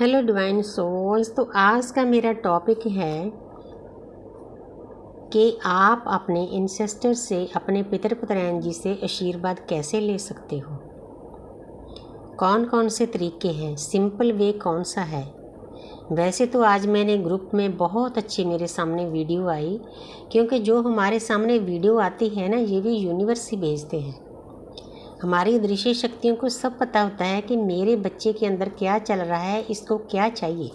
Hello divine souls. तो आज का मेरा टॉपिक है कि आप अपने इंसेस्टर से, अपने पितर पुत्रैन जी से आशीर्वाद कैसे ले सकते हो। कौन कौन से तरीके हैं, सिंपल वे कौन सा है। वैसे तो आज मैंने ग्रुप में बहुत अच्छी मेरे सामने वीडियो आई, क्योंकि जो हमारे सामने वीडियो आती है ना, ये भी यूनिवर्स ही भेजते हैं। हमारी दृश्य शक्तियों को सब पता होता है कि मेरे बच्चे के अंदर क्या चल रहा है, इसको क्या चाहिए।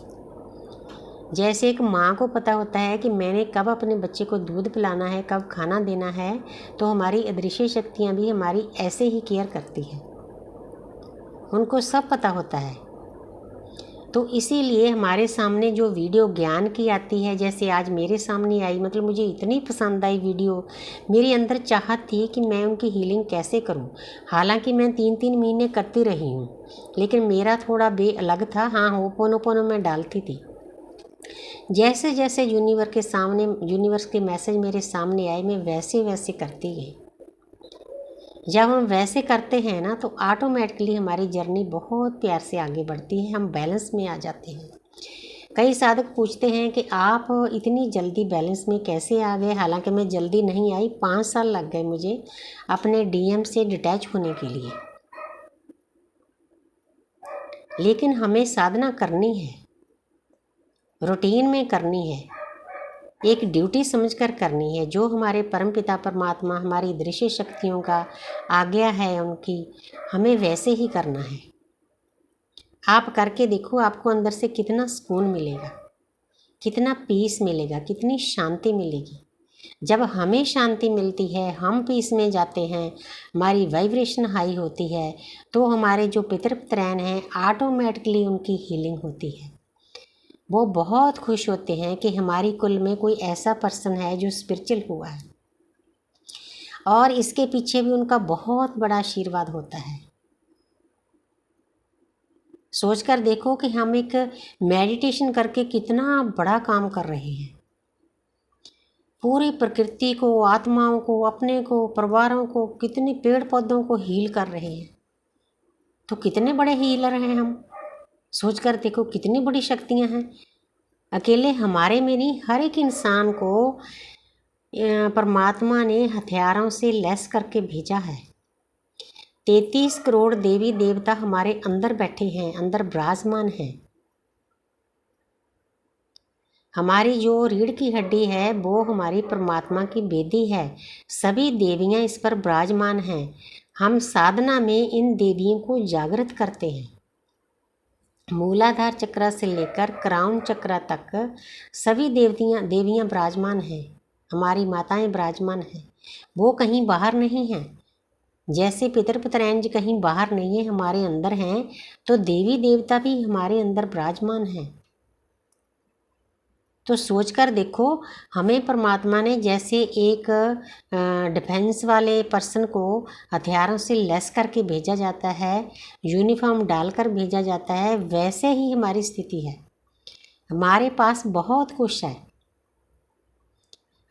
जैसे एक माँ को पता होता है कि मैंने कब अपने बच्चे को दूध पिलाना है, कब खाना देना है, तो हमारी अदृश्य शक्तियाँ भी हमारी ऐसे ही केयर करती हैं। उनको सब पता होता है। तो इसीलिए हमारे सामने जो वीडियो ज्ञान की आती है, जैसे आज मेरे सामने आई, मतलब मुझे इतनी पसंद आई वीडियो। मेरे अंदर चाहत थी कि मैं उनकी हीलिंग कैसे करूं। हालांकि मैं 3-3 महीने करती रही हूं, लेकिन मेरा थोड़ा बे अलग था। हाँ, होपोनोपोनो मैं डालती थी। जैसे जैसे यूनिवर्स के मैसेज मेरे सामने आए, मैं वैसे वैसे करती गई। जब हम वैसे करते हैं ना, तो ऑटोमेटिकली हमारी जर्नी बहुत प्यार से आगे बढ़ती है, हम बैलेंस में आ जाते हैं। कई साधक पूछते हैं कि आप इतनी जल्दी बैलेंस में कैसे आ गए। हालांकि मैं जल्दी नहीं आई, 5 साल लग गए मुझे अपने डीएम से डिटैच होने के लिए। लेकिन हमें साधना करनी है, रूटीन में करनी है, एक ड्यूटी समझकर करनी है। जो हमारे परमपिता परमात्मा, हमारी दृश्य शक्तियों का आज्ञा है, उनकी हमें वैसे ही करना है। आप करके देखो, आपको अंदर से कितना सुकून मिलेगा, कितना पीस मिलेगा, कितनी शांति मिलेगी। जब हमें शांति मिलती है, हम पीस में जाते हैं, हमारी वाइब्रेशन हाई होती है, तो हमारे जो पितर पुत्रैन हैं, ऑटोमेटिकली उनकी हीलिंग होती है। वो बहुत खुश होते हैं कि हमारी कुल में कोई ऐसा पर्सन है जो स्पिरिचुअल हुआ है, और इसके पीछे भी उनका बहुत बड़ा आशीर्वाद होता है। सोचकर देखो कि हम एक मेडिटेशन करके कितना बड़ा काम कर रहे हैं। पूरी प्रकृति को, आत्माओं को, अपने को, परिवारों को, कितने पेड़ पौधों को हील कर रहे हैं। तो कितने बड़े हीलर हैं हम। सोचकर देखो कितनी बड़ी शक्तियां हैं। अकेले हमारे में नहीं, हर एक इंसान को परमात्मा ने हथियारों से लैस करके भेजा है। 33 करोड़ देवी देवता हमारे अंदर बैठे हैं, अंदर विराजमान हैं। हमारी जो रीढ़ की हड्डी है, वो हमारी परमात्मा की बेदी है। सभी देवियां इस पर विराजमान हैं। हम साधना में इन देवियों को जागृत करते हैं। मूलाधार चक्र से लेकर क्राउन चक्र तक सभी देवियां विराजमान हैं। हमारी माताएं विराजमान हैं, वो कहीं बाहर नहीं हैं। जैसे पितर पुत्रैन जी कहीं बाहर नहीं है, हमारे अंदर हैं, तो देवी देवता भी हमारे अंदर विराजमान हैं। तो सोचकर देखो, हमें परमात्मा ने जैसे एक डिफेंस वाले पर्सन को हथियारों से लैस करके भेजा जाता है, यूनिफॉर्म डालकर भेजा जाता है, वैसे ही हमारी स्थिति है। हमारे पास बहुत कुछ है।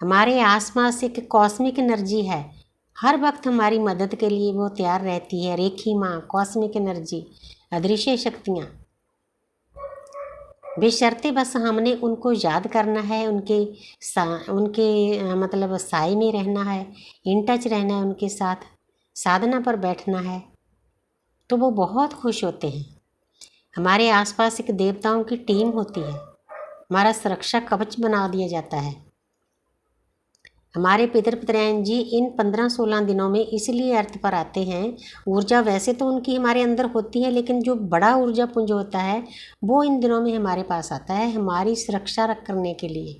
हमारे आसपास एक कॉस्मिक एनर्जी है, हर वक्त हमारी मदद के लिए वो तैयार रहती है। रेखी माँ, कॉस्मिक एनर्जी, अदृश्य शक्तियाँ, बेशर्ते बस हमने उनको याद करना है, उनके मतलब साए में रहना है, इन टच रहना है उनके साथ, साधना पर बैठना है, तो वो बहुत खुश होते हैं। हमारे आसपास एक देवताओं की टीम होती है, हमारा सुरक्षा कवच बना दिया जाता है। हमारे पितर पुत्रैन जी इन 15-16 दिनों में इसलिए अर्थ पर आते हैं। ऊर्जा वैसे तो उनकी हमारे अंदर होती है, लेकिन जो बड़ा ऊर्जा पुंज होता है, वो इन दिनों में हमारे पास आता है, हमारी सुरक्षा करने के लिए।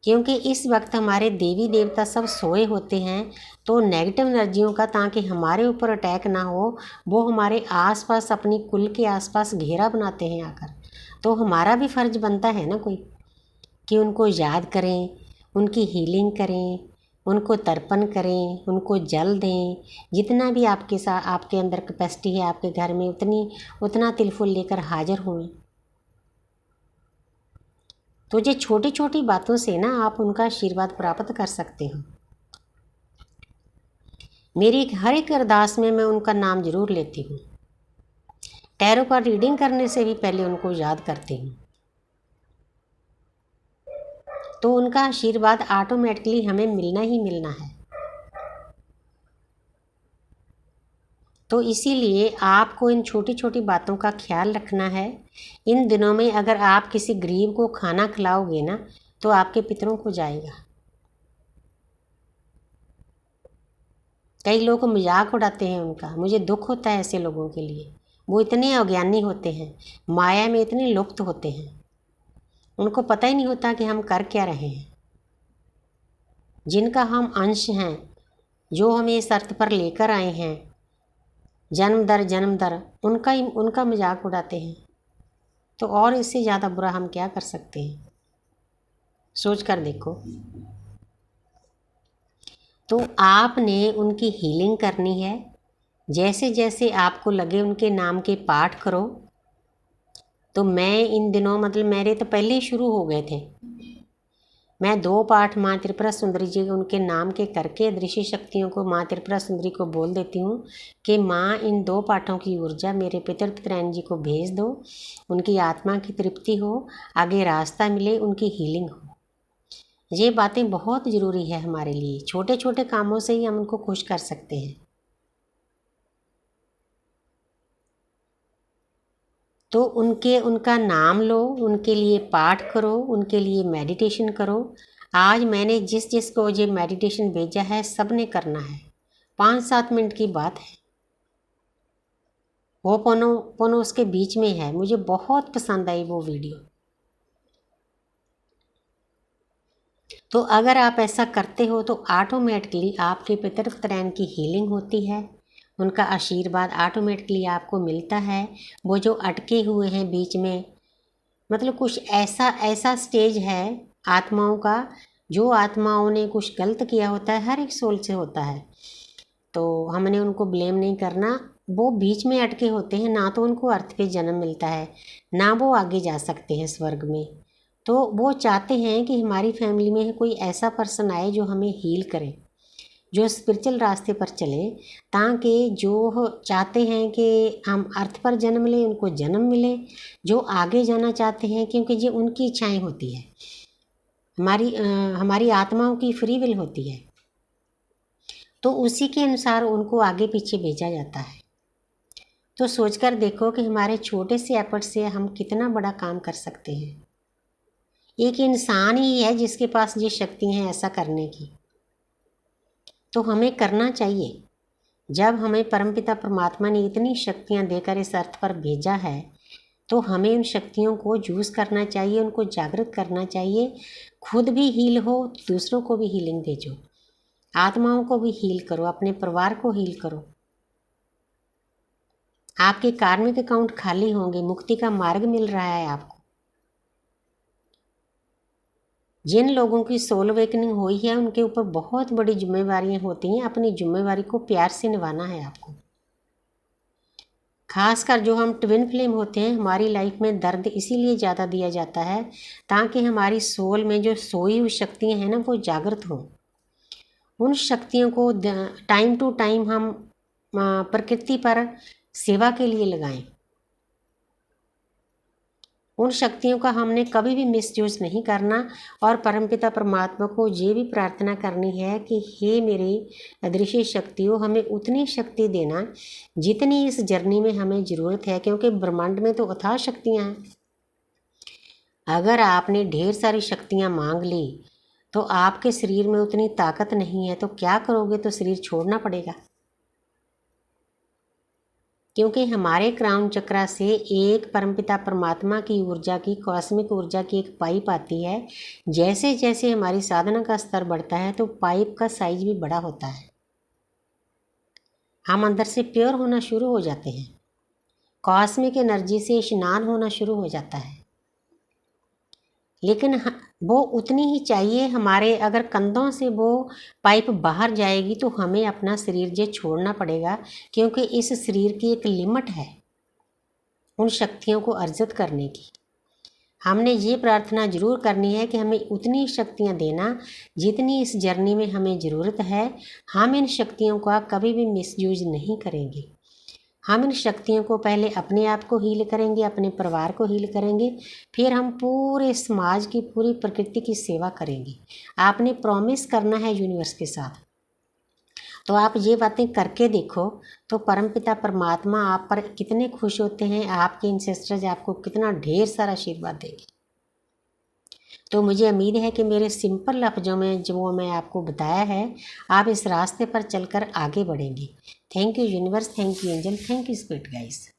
क्योंकि इस वक्त हमारे देवी देवता सब सोए होते हैं, तो नेगेटिव एनर्जियों का, ताकि हमारे ऊपर अटैक ना हो, वो हमारे आसपास, अपनी कुल के आसपास घेरा बनाते हैं आकर। तो हमारा भी फर्ज बनता है ना कोई, कि उनको याद करें, उनकी हीलिंग करें, उनको तर्पण करें, उनको जल दें। जितना भी आपके अंदर कैपेसिटी है आपके घर में, उतना तिलफुल लेकर हाजिर हों। तो ये छोटी छोटी बातों से ना आप उनका आशीर्वाद प्राप्त कर सकते हो। मेरी हर एक अरदास में मैं उनका नाम जरूर लेती हूँ। टैरो का रीडिंग करने से भी पहले उनको याद करती हूँ, तो उनका आशीर्वाद ऑटोमेटिकली हमें मिलना ही मिलना है। तो इसीलिए आपको इन छोटी छोटी बातों का ख्याल रखना है। इन दिनों में अगर आप किसी गरीब को खाना खिलाओगे ना, तो आपके पितरों को जाएगा। कई लोग मजाक उड़ाते हैं उनका, मुझे दुख होता है ऐसे लोगों के लिए। वो इतने अज्ञानी होते हैं, माया में इतने लुप्त होते हैं, उनको पता ही नहीं होता कि हम कर क्या रहे हैं। जिनका हम अंश हैं, जो हमें इस अर्थ पर लेकर आए हैं जन्म दर उनका मजाक उड़ाते हैं। तो और इससे ज़्यादा बुरा हम क्या कर सकते हैं, सोच कर देखो। तो आपने उनकी हीलिंग करनी है। जैसे जैसे आपको लगे उनके नाम के पाठ करो। तो मैं इन दिनों मतलब मेरे तो पहले ही शुरू हो गए थे। मैं 2 पाठ माँ त्रिपुरा सुंदरी जी उनके नाम के करके दृश्य शक्तियों को, माँ त्रिपुरा सुंदरी को बोल देती हूँ कि माँ इन 2 पाठों की ऊर्जा मेरे पितृपत्रायण जी को भेज दो, उनकी आत्मा की तृप्ति हो, आगे रास्ता मिले, उनकी हीलिंग हो। ये बातें बहुत ज़रूरी है हमारे लिए। छोटे छोटे कामों से ही हम उनको खुश कर सकते हैं। तो उनका नाम लो, उनके लिए पाठ करो, उनके लिए मेडिटेशन करो। आज मैंने जिस जिसको ये मेडिटेशन भेजा है सब ने करना है। 5-7 मिनट की बात है। वो पोनो उसके बीच में है। मुझे बहुत पसंद आई वो वीडियो। तो अगर आप ऐसा करते हो तो ऑटोमेटिकली आपके पितृ की हीलिंग होती है, उनका आशीर्वाद ऑटोमेटिकली आपको मिलता है। वो जो अटके हुए हैं बीच में, मतलब कुछ ऐसा स्टेज है आत्माओं का, जो आत्माओं ने कुछ गलत किया होता है, हर एक सोल से होता है, तो हमने उनको ब्लेम नहीं करना। वो बीच में अटके होते हैं, ना तो उनको अर्थ पे जन्म मिलता है, ना वो आगे जा सकते हैं स्वर्ग में। तो वो चाहते हैं कि हमारी फैमिली में कोई ऐसा पर्सन आए जो हमें हील करे, जो स्पिरिचुअल रास्ते पर चले, ताकि जो चाहते हैं कि हम अर्थ पर जन्म लें उनको जन्म मिले, जो आगे जाना चाहते हैं, क्योंकि ये उनकी इच्छाएं होती है। हमारी आत्माओं की फ्री विल होती है, तो उसी के अनुसार उनको आगे पीछे भेजा जाता है। तो सोचकर देखो कि हमारे छोटे से एफर्ट से हम कितना बड़ा काम कर सकते हैं। एक इंसान ही है जिसके पास ये शक्ति हैं ऐसा करने की, तो हमें करना चाहिए। जब हमें परमपिता परमात्मा ने इतनी शक्तियाँ देकर इस अर्थ पर भेजा है, तो हमें उन शक्तियों को यूज़ करना चाहिए, उनको जागृत करना चाहिए। खुद भी हील हो, दूसरों को भी हीलिंग भेजो, आत्माओं को भी हील करो, अपने परिवार को हील करो। आपके कार्मिक अकाउंट खाली होंगे, मुक्ति का मार्ग मिल रहा है आपको। जिन लोगों की सोल अवेकनिंग हुई है उनके ऊपर बहुत बड़ी जिम्मेवारियां होती हैं। अपनी जिम्मेवारी को प्यार से निभाना है आपको। खासकर जो हम ट्विन फ्लेम होते हैं, हमारी लाइफ में दर्द इसीलिए ज़्यादा दिया जाता है ताकि हमारी सोल में जो सोई हुई शक्तियाँ हैं ना, वो जागृत हों। उन शक्तियों को टाइम टू टाइम हम प्रकृति पर सेवा के लिए लगाएं। उन शक्तियों का हमने कभी भी मिसयूज नहीं करना। और परमपिता परमात्मा को ये भी प्रार्थना करनी है कि हे मेरी अदृश्य शक्तियों, हमें उतनी शक्ति देना जितनी इस जर्नी में हमें ज़रूरत है, क्योंकि ब्रह्मांड में तो अथाह शक्तियाँ हैं। अगर आपने ढेर सारी शक्तियाँ मांग ली तो आपके शरीर में उतनी ताकत नहीं है, तो क्या करोगे? तो शरीर छोड़ना पड़ेगा, क्योंकि हमारे क्राउन चक्रा से एक परमपिता परमात्मा की ऊर्जा की, कॉस्मिक ऊर्जा की एक पाइप आती है। जैसे जैसे हमारी साधना का स्तर बढ़ता है तो पाइप का साइज भी बड़ा होता है, हम अंदर से प्योर होना शुरू हो जाते हैं, कॉस्मिक एनर्जी से स्नान होना शुरू हो जाता है। लेकिन वो उतनी ही चाहिए हमारे। अगर कंधों से वो पाइप बाहर जाएगी तो हमें अपना शरीर जो छोड़ना पड़ेगा, क्योंकि इस शरीर की एक लिमिट है उन शक्तियों को अर्जित करने की। हमने ये प्रार्थना जरूर करनी है कि हमें उतनी शक्तियाँ देना जितनी इस जर्नी में हमें ज़रूरत है। हम इन शक्तियों का कभी भी मिसयूज नहीं करेंगे। हम इन शक्तियों को पहले अपने आप को हील करेंगे, अपने परिवार को हील करेंगे, फिर हम पूरे समाज की, पूरी प्रकृति की सेवा करेंगे। आपने प्रॉमिस करना है यूनिवर्स के साथ। तो आप ये बातें करके देखो तो परमपिता परमात्मा आप पर कितने खुश होते हैं, आपके इंसेस्टर्स आपको कितना ढेर सारा आशीर्वाद देंगे। तो मुझे उम्मीद है कि मेरे सिंपल लफ्ज़ों में जो मैं आपको बताया है, आप इस रास्ते पर चलकर आगे बढ़ेंगे। Thank you universe, thank you angel, thank you spirit guys.